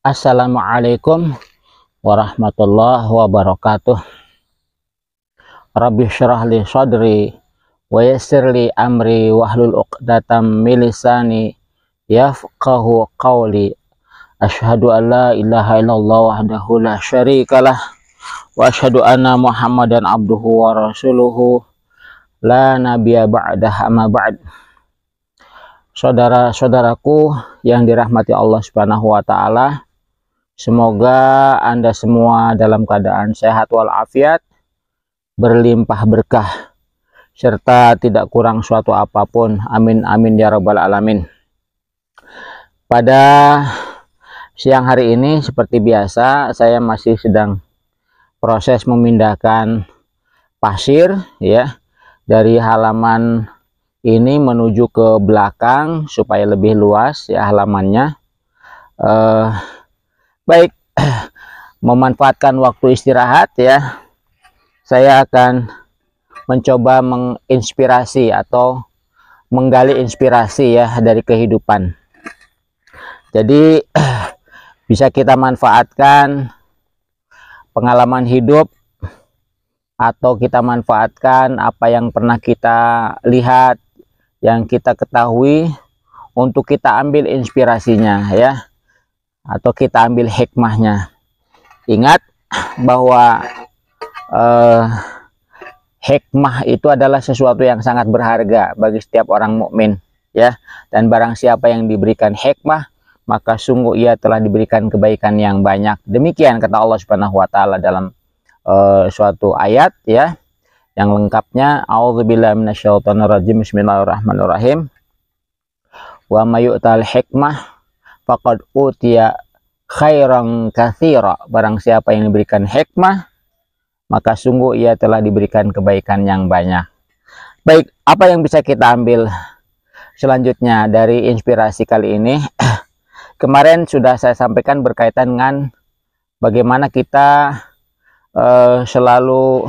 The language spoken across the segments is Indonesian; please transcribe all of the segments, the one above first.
Assalamualaikum warahmatullahi wabarakatuh. Rabbi syrah li sadri wa yassir li amri wahlul uqdatam min lisani yafqahu qawli. Asyhadu an la ilaha illallah wahdahu la syarikalah wa asyhadu anna Muhammadan abduhu wa rasuluhu la nabiyya ba'dah, amma ba'd. Saudara-saudaraku yang dirahmati Allah Subhanahu wa taala, semoga Anda semua dalam keadaan sehat walafiat, berlimpah berkah, serta tidak kurang suatu apapun. Amin amin ya rabbal alamin. Pada siang hari ini seperti biasa, saya masih sedang proses memindahkan pasir ya dari halaman ini menuju ke belakang supaya lebih luas ya halamannya. Baik, memanfaatkan waktu istirahat ya, saya akan mencoba menginspirasi atau menggali inspirasi ya dari kehidupan. Jadi bisa kita manfaatkan pengalaman hidup, atau kita manfaatkan apa yang pernah kita lihat, yang kita ketahui, untuk kita ambil inspirasinya ya, atau kita ambil hikmahnya. Ingat bahwa hikmah itu adalah sesuatu yang sangat berharga bagi setiap orang mukmin ya, dan barang siapa yang diberikan hikmah, maka sungguh ia telah diberikan kebaikan yang banyak. Demikian kata Allah Subhanahu wa taala dalam suatu ayat ya, yang lengkapnya a'udzubillahi minasyaitonirrajim, bismillahirrahmanirrahim. Wa may yu'tal hikmah faqad utiya khairan katsira. Barang siapa yang diberikan hikmah, maka sungguh ia telah diberikan kebaikan yang banyak. Baik, apa yang bisa kita ambil selanjutnya dari inspirasi kali ini? Kemarin sudah saya sampaikan berkaitan dengan bagaimana kita selalu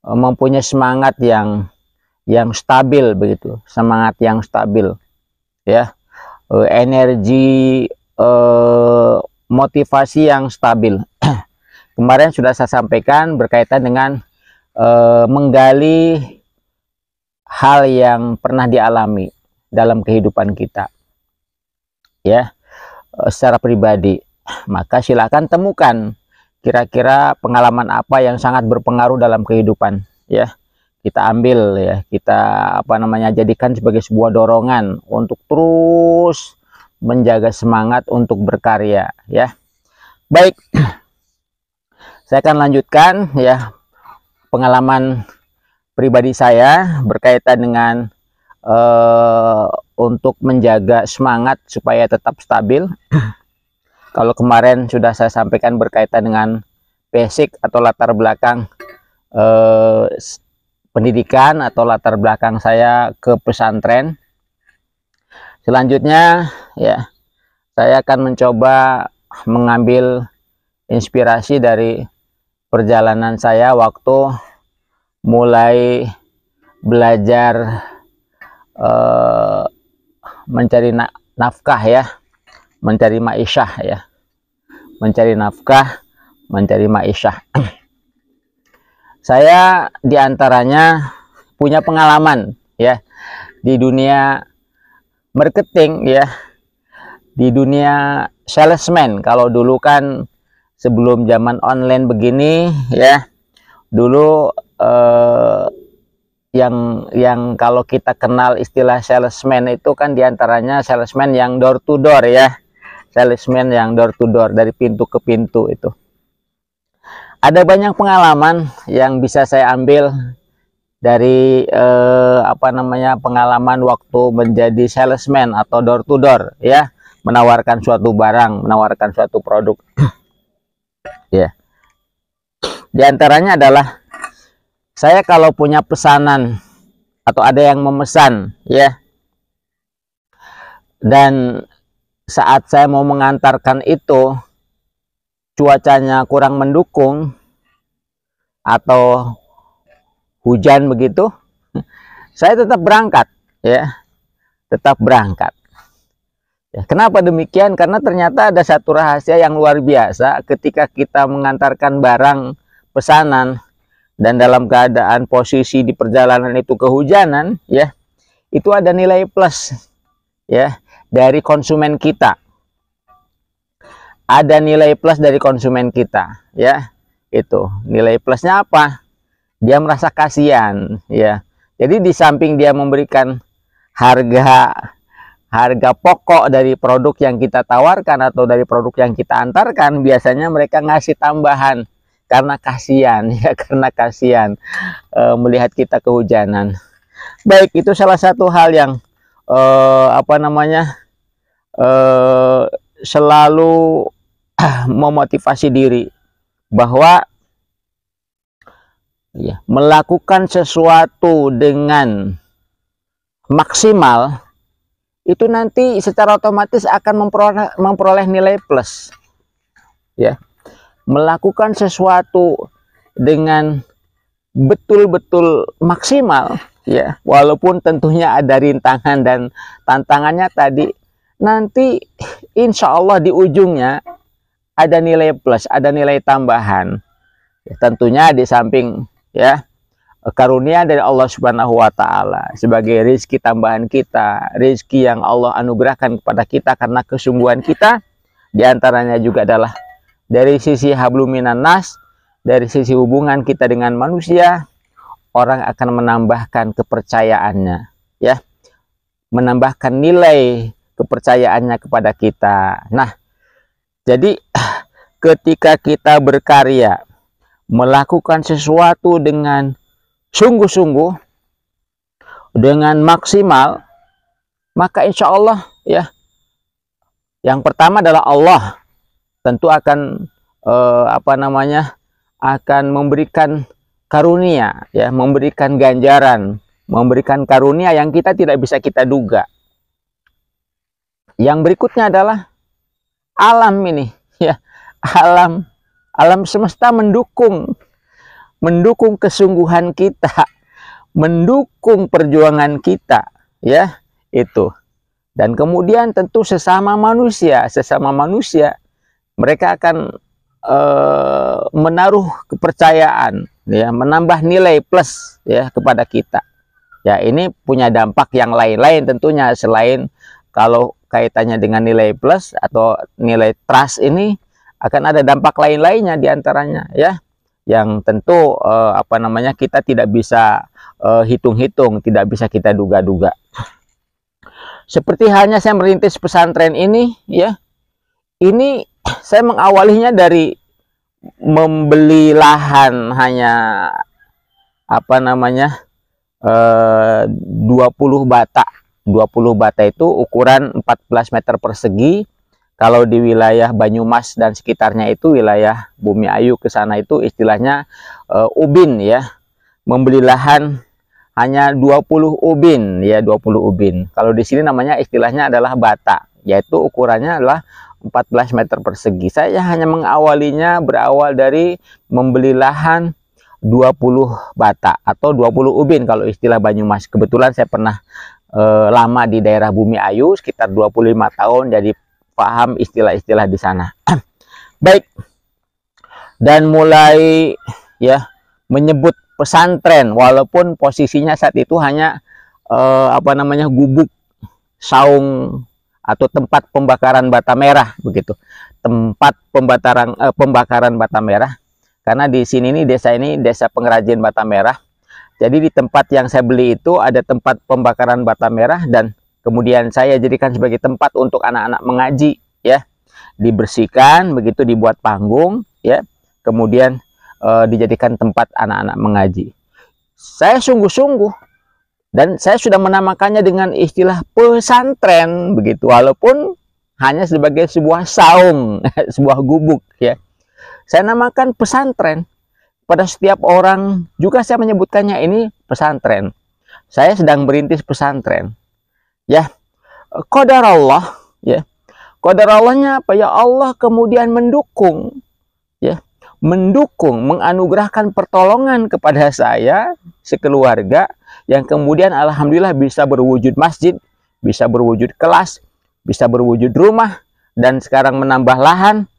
mempunyai semangat yang stabil begitu, semangat yang stabil ya, energi, motivasi yang stabil. Kemarin sudah saya sampaikan berkaitan dengan menggali hal yang pernah dialami dalam kehidupan kita ya, secara pribadi. Maka silakan temukan kira-kira pengalaman apa yang sangat berpengaruh dalam kehidupan ya, kita ambil ya, kita jadikan sebagai sebuah dorongan untuk terus menjaga semangat untuk berkarya ya. Baik, saya akan lanjutkan ya pengalaman pribadi saya berkaitan dengan untuk menjaga semangat supaya tetap stabil. Kalau kemarin sudah saya sampaikan berkaitan dengan basic atau latar belakang pendidikan atau latar belakang saya ke pesantren. Selanjutnya ya, saya akan mencoba mengambil inspirasi dari perjalanan saya waktu mulai belajar mencari nafkah ya, mencari ma'isyah ya, mencari nafkah, mencari ma'isyah. Saya diantaranya punya pengalaman ya di dunia marketing ya, di dunia salesman. Kalau dulu kan sebelum zaman online begini ya, dulu yang kalau kita kenal istilah salesman itu kan diantaranya salesman yang door to door ya, salesman yang door to door, dari pintu ke pintu itu. Ada banyak pengalaman yang bisa saya ambil dari pengalaman waktu menjadi salesman atau door to door ya, menawarkan suatu barang, menawarkan suatu produk ya. Di antaranya adalah saya kalau punya pesanan atau ada yang memesan ya, dan saat saya mau mengantarkan itu cuacanya kurang mendukung atau hujan begitu, saya tetap berangkat ya, tetap berangkat Ya, kenapa demikian? Karena ternyata ada satu rahasia yang luar biasa ketika kita mengantarkan barang pesanan dan dalam keadaan posisi di perjalanan itu kehujanan, ya, itu ada nilai plus, ya, dari konsumen kita. Ada nilai plus dari konsumen kita, ya. Itu nilai plusnya apa? Dia merasa kasihan, ya. Jadi di samping dia memberikan harga pokok dari produk yang kita tawarkan atau dari produk yang kita antarkan, biasanya mereka ngasih tambahan karena kasihan, ya, karena kasihan melihat kita kehujanan. Baik, itu salah satu hal yang selalu memotivasi diri bahwa, ya, melakukan sesuatu dengan maksimal itu nanti secara otomatis akan memperoleh nilai plus, ya. Melakukan sesuatu dengan betul-betul maksimal, ya, walaupun tentunya ada rintangan dan tantangannya tadi, nanti insya Allah di ujungnya ada nilai plus, ada nilai tambahan, ya, tentunya di samping, ya, karunia dari Allah Subhanahu wa Ta'ala sebagai rezeki tambahan kita, rezeki yang Allah anugerahkan kepada kita karena kesungguhan kita. Di antaranya juga adalah dari sisi hablum minan nas, dari sisi hubungan kita dengan manusia, orang akan menambahkan kepercayaannya, ya, menambahkan nilai kepercayaannya kepada kita. Nah, jadi ketika kita berkarya, melakukan sesuatu dengan sungguh-sungguh, dengan maksimal, maka insya Allah, ya, yang pertama adalah Allah tentu akan akan memberikan karunia, ya, memberikan ganjaran, memberikan karunia yang kita tidak bisa kita duga. Yang berikutnya adalah alam ini, ya, alam semesta mendukung kesungguhan kita, mendukung perjuangan kita, ya, itu. Dan kemudian tentu sesama manusia mereka akan menaruh kepercayaan, ya, menambah nilai plus, ya, kepada kita. Ya, ini punya dampak yang lain-lain tentunya selain kalau kaitannya dengan nilai plus atau nilai trust, ini akan ada dampak lain-lainnya diantaranya, ya, yang tentu kita tidak bisa hitung-hitung, tidak bisa kita duga-duga. Seperti halnya saya merintis pesantren ini, ya, ini saya mengawalinya dari membeli lahan hanya 20 bata. 20 bata itu ukuran 14 meter persegi. Kalau di wilayah Banyumas dan sekitarnya itu wilayah Bumi Ayu ke sana itu istilahnya ubin, ya. Membeli lahan hanya 20 ubin, ya, 20 ubin. Kalau di sini namanya istilahnya adalah bata, yaitu ukurannya adalah 14 meter persegi. Saya hanya mengawalinya berawal dari membeli lahan 20 bata atau 20 ubin kalau istilah Banyumas. Kebetulan saya pernah lama di daerah Bumi Ayu sekitar 25 tahun, jadi paham istilah-istilah di sana. Baik. Dan mulai, ya, menyebut pesantren walaupun posisinya saat itu hanya gubuk saung atau tempat pembakaran bata merah, begitu. Tempat pembakaran bata merah, karena di sini nih, desa ini desa pengrajin bata merah. Jadi di tempat yang saya beli itu ada tempat pembakaran bata merah, dan kemudian saya jadikan sebagai tempat untuk anak-anak mengaji, ya. Dibersihkan, begitu, dibuat panggung, ya. Kemudian dijadikan tempat anak-anak mengaji. Saya sungguh-sungguh, dan saya sudah menamakannya dengan istilah pesantren, begitu, walaupun hanya sebagai sebuah saung, sebuah gubuk, ya. Saya namakan pesantren. Pada setiap orang juga saya menyebutkannya ini pesantren. Saya sedang merintis pesantren, ya. Qadar Allah, ya. Qadar Allahnya apa? Ya, Allah kemudian mendukung, ya, menganugerahkan pertolongan kepada saya sekeluarga, yang kemudian alhamdulillah bisa berwujud masjid, bisa berwujud kelas, bisa berwujud rumah, dan sekarang menambah lahan,